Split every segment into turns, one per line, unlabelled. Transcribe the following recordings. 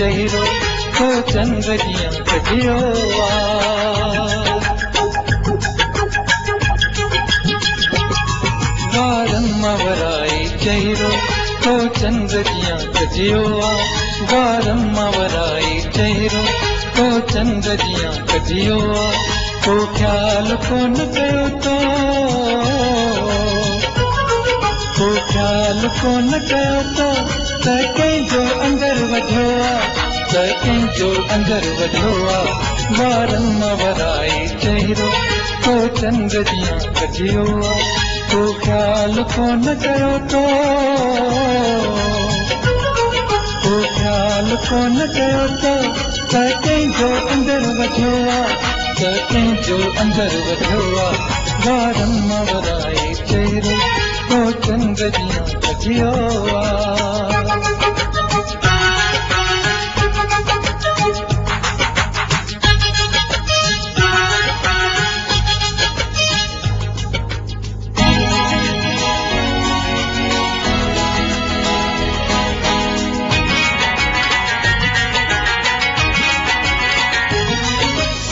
चेहरो तो चंद्रियां कटियो वारम्मवराई चेहरो तो चंद्रियां कटियो वारम्मवराई चेहरो तो चंद्रियां कटियो तो ख्याल कोन कयो तो ख्याल कोन कयो तो कंहिंजो अंदर वधियो कंहिंजो अंदर वधियो वारम्मवराई चेहरो तो चंद्रियां कटियो तो ख्याल कोन कयो तो ख्याल कोन कयो तो कंहिंजो अंदर वधियो कंहिंजो अंदर वधियो वारम्मवराई चेहरो तो चंद्रियां कटियो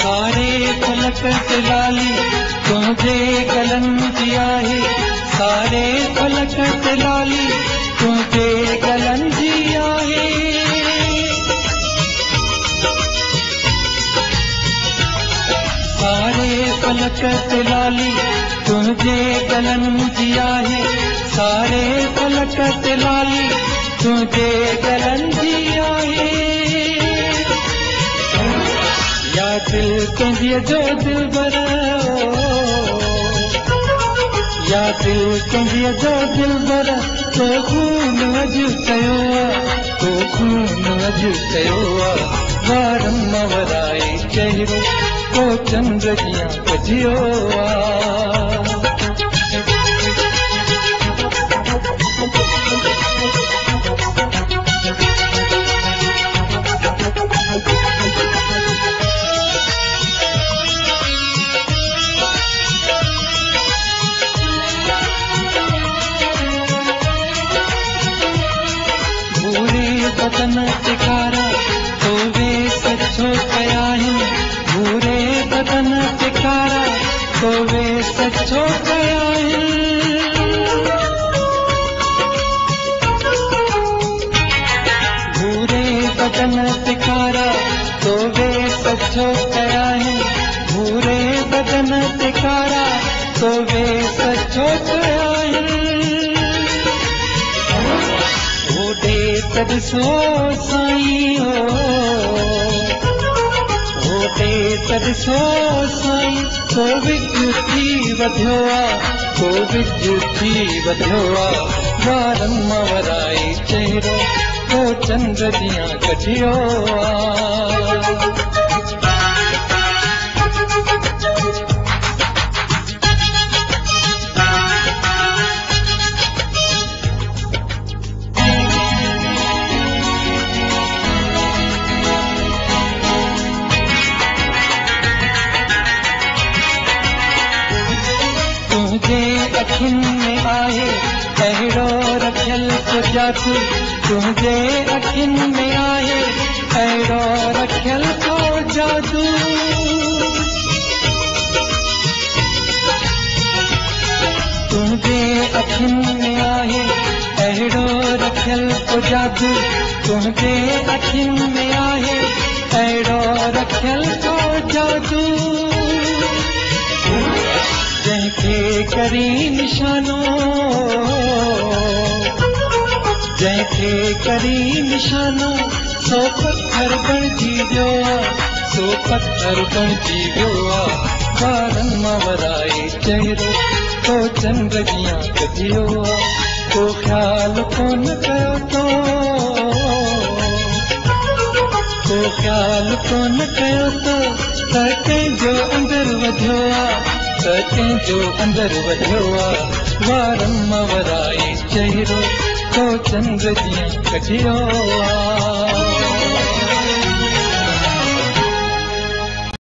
सारे फलक ते लाली तुझे गलन जी आहे सारे फलक ते लाली तुझे गलन जी आहे सारे फलक ते लाली तुझे गलन जी आहे सारे फलक ते लाली तुझे गलन जी आहे या दिल कंहिंजीअ जो दिलबर या दिल कंहिंजीअ जो दिलबर तो खून अॼु कयो तो खून अॼु कयो वारम्मवराई चेहरो तो चंद्रियां कटियो बदन तिकारा तो वे सचो कया आहिनि भूरे बदन तिकारा तो वे सचो कया आहिनि भूरे बदन तिकारा तो वे सचो कया आहिनि भूरे बदन तिकारा तो वे सचो कया आहिनि तॾिसो साईं होते तॾिसो साईं तो विद्युती वधियो तो विद्युती वधियो वारम्मवराई चेहरो तो चंद्रियां कटियो अखियुनि में आहे अहिड़ो रखियल को जादू तुंहिंजे अखियुनि में आहे अहिड़ो रखियल को जादू तुंहिंजे अखियुनि में आहे अहिड़ो रखियल को जादू तुंहिंजे अखियुनि में आहे अहिड़ो रखियल को जादू जंहिंखे करी निशानो जंहिंखे करी निशानो सो पत्थर बणिजी वियो सो पत्थर बणिजी वियो वारम्मवराई चेहरो तो चंद्रियां कटियो तो ख्याल कोन कयो तो ख्याल कोन कयो तो कंहिंजो अंदर वधियो कंहिंजो अंदर वधियो आहे वारम वराए चहिरो तो चंद्र जीअं कढियो आहे।